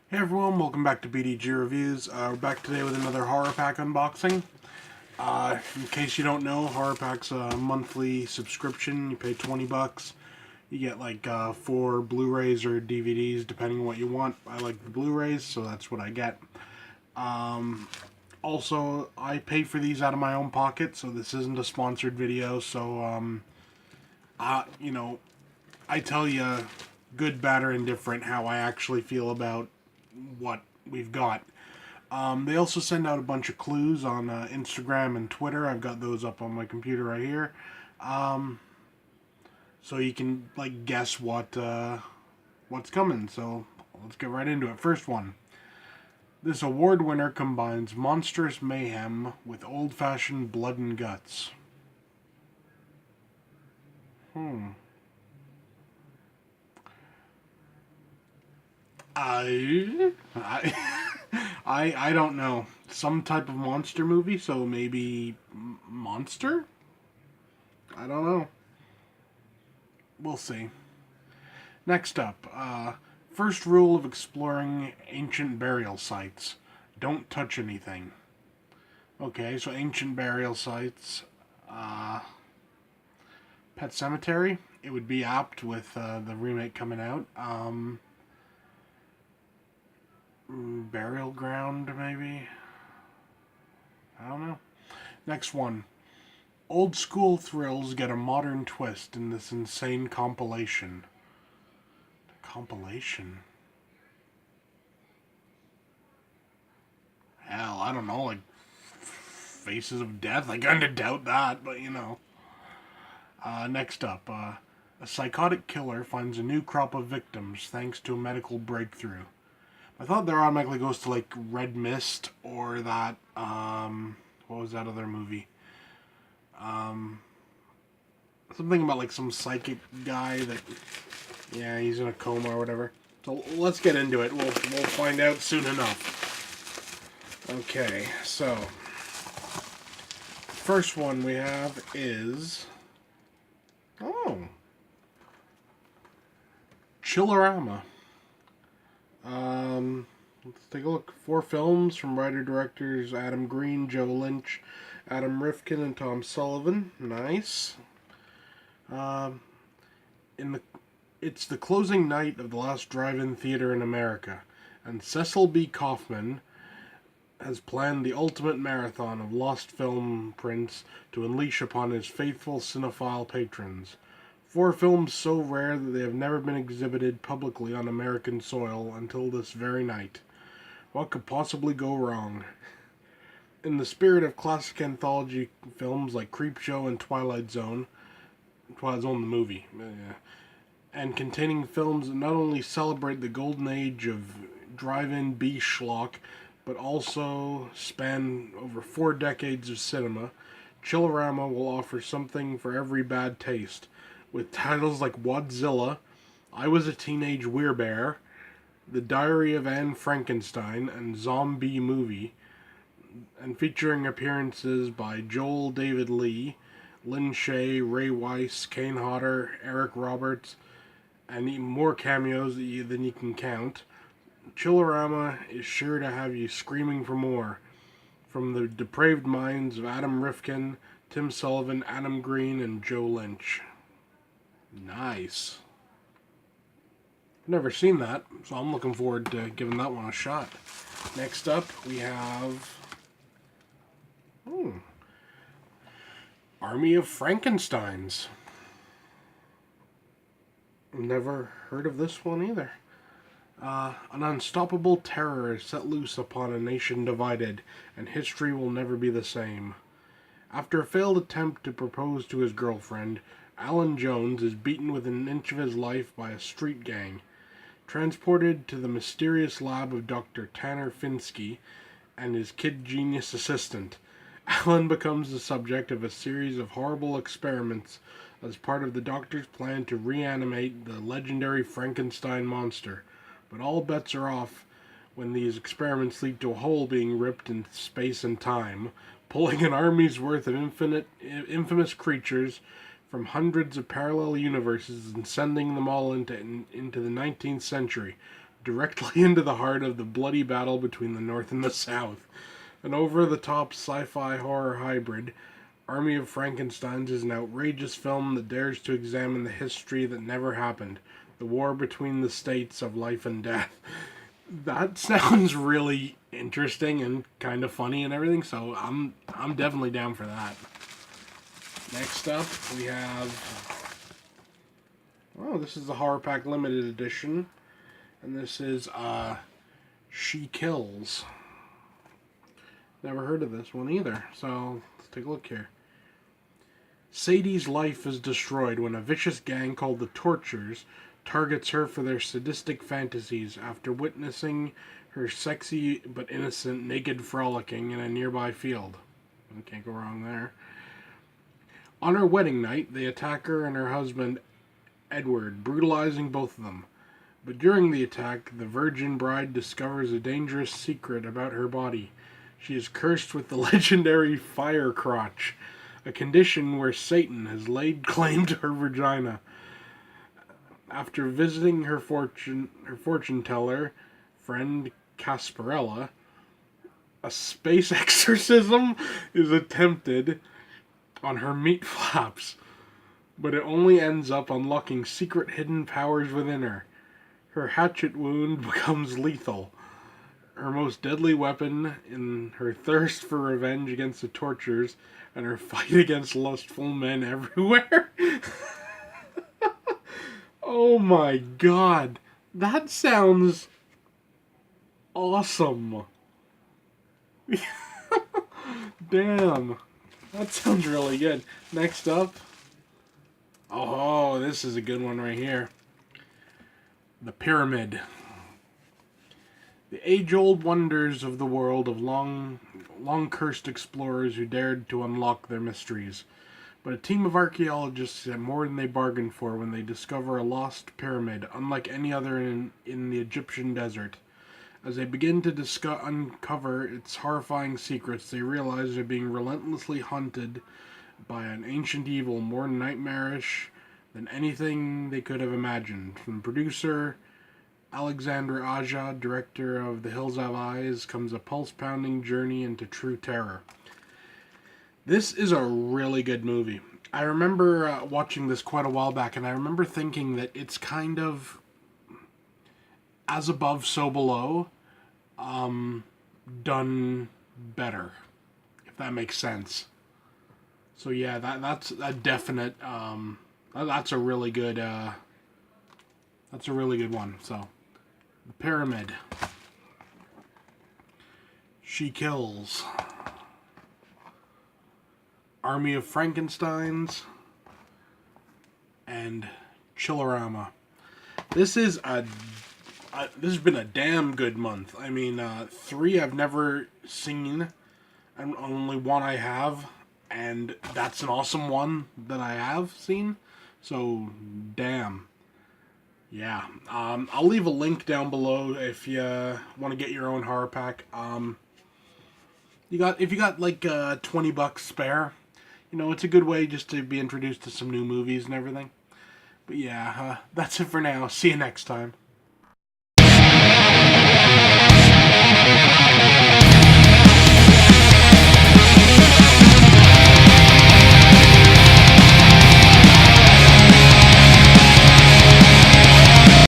Hey everyone, welcome back to BDG Reviews. We're back today with another Horror Pack unboxing. In case you don't know, Horror Pack's a monthly subscription. You pay 20 bucks. You get like 4 Blu-rays or DVDs, depending on what you want. I like the Blu-rays, so that's what I get. Also, I pay for these out of my own pocket, so this isn't a sponsored video. So, you know, I tell you good, bad, or indifferent how I actually feel about what we've got. They also send out a bunch of clues on Instagram and Twitter. I've got those up on my computer right here, so you can like guess what's coming. So let's get right into it. First one. This award winner combines monstrous mayhem with old-fashioned blood and guts. Hmm. I I don't know. Some type of monster movie, so maybe monster? I don't know. We'll see. Next up, first rule of exploring ancient burial sites: don't touch anything. Okay, so ancient burial sites, uh, Pet Cemetery. It would be apt with the remake coming out. Burial Ground, maybe. I don't know. Next one. Old school thrills get a modern twist in this insane compilation. Compilation? Hell, I don't know, like Faces of Death? I kinda doubt that, but you know. Next up, a psychotic killer finds a new crop of victims thanks to a medical breakthrough. I thought that automatically goes to like Red Mist or that, what was that other movie? Something about like some psychic guy that, yeah, he's in a coma or whatever. So let's get into it. We'll find out soon enough. Okay, so first one we have is Chillerama. Let's take a look. 4 films from writer-directors Adam Green, Joe Lynch, Adam Rifkin, and Tom Sullivan. Nice. Um, in the It's the closing night of the last drive-in theater in America, and Cecil B. Kaufman has planned the ultimate marathon of lost film prints to unleash upon his faithful cinephile patrons. 4 films so rare that they have never been exhibited publicly on American soil until this very night. What could possibly go wrong? In the spirit of classic anthology films like Creepshow and Twilight Zone the movie, and containing films that not only celebrate the golden age of drive-in B schlock, but also span over 4 decades of cinema, Chillerama will offer something for every bad taste, with titles like Wadzilla, I Was a Teenage Werebear, The Diary of Anne Frankenstein, and Zombie Movie, and featuring appearances by Joel David Lee, Lin Shaye, Ray Weiss, Kane Hodder, Eric Roberts, and even more cameos than you can count. Chillerama is sure to have you screaming for more. From the depraved minds of Adam Rifkin, Tim Sullivan, Adam Green, and Joe Lynch. Nice. I've never seen that, so I'm looking forward to giving that one a shot. Next up, we have Army of Frankensteins. Never heard of this one either. An unstoppable terror is set loose upon a nation divided, and history will never be the same. After a failed attempt to propose to his girlfriend, Alan Jones is beaten within an inch of his life by a street gang. Transported to the mysterious lab of Dr. Tanner Finsky and his kid genius assistant, Alan becomes the subject of a series of horrible experiments as part of the doctor's plan to reanimate the legendary Frankenstein monster. But all bets are off when these experiments lead to a hole being ripped in space and time, pulling an army's worth of infamous creatures from hundreds of parallel universes and sending them all into the 19th century. directly into the heart of the bloody battle between the North and the South. An over-the-top sci-fi horror hybrid, Army of Frankensteins is an outrageous film that dares to examine the history that never happened, the war between the states of life and death. That sounds really interesting and kind of funny and everything, so I'm definitely down for that. Next up, we have... Oh, this is the Horror Pack Limited Edition. And this is, She Kills. Never heard of this one either, so let's take a look here. Sadie's life is destroyed when a vicious gang called the Tortures targets her for their sadistic fantasies after witnessing her sexy but innocent naked frolicking in a nearby field. Can't go wrong there. On her wedding night, they attack her and her husband, Edward, brutalizing both of them. But during the attack, the virgin bride discovers a dangerous secret about her body. She is cursed with the legendary fire crotch, a condition where Satan has laid claim to her vagina. After visiting her fortune teller friend Casparella, a space exorcism is attempted on her meat flaps, but it only ends up unlocking secret hidden powers within her. Her hatchet wound becomes lethal, her most deadly weapon in her thirst for revenge against the Tortures and her fight against lustful men everywhere. Oh my god, that sounds awesome. Damn. That sounds really good. Next up. Oh, this is a good one right here. The Pyramid. The age-old wonders of the world of long-cursed explorers who dared to unlock their mysteries. But a team of archaeologists get more than they bargained for when they discover a lost pyramid, unlike any other in the Egyptian desert. As they begin to uncover its horrifying secrets, they realize they're being relentlessly hunted by an ancient evil more nightmarish than anything they could have imagined. From producer Alexandra Aja, director of The Hills Have Eyes, comes a pulse-pounding journey into true terror. This is a really good movie. I remember watching this quite a while back, and I remember thinking that it's kind of as above, so below, done better, if that makes sense. So yeah, that's a definite. That's a really good. That's a really good one. So, The Pyramid. She Kills. Army of Frankensteins. And Chillerama. This has been a damn good month. I mean, 3 I've never seen, and only 1 I have, and that's an awesome one that I have seen. So, damn. Yeah. I'll leave a link down below if you want to get your own horror pack. If you got like $20 spare, you know, it's a good way just to be introduced to some new movies and everything. But yeah, that's it for now. See you next time.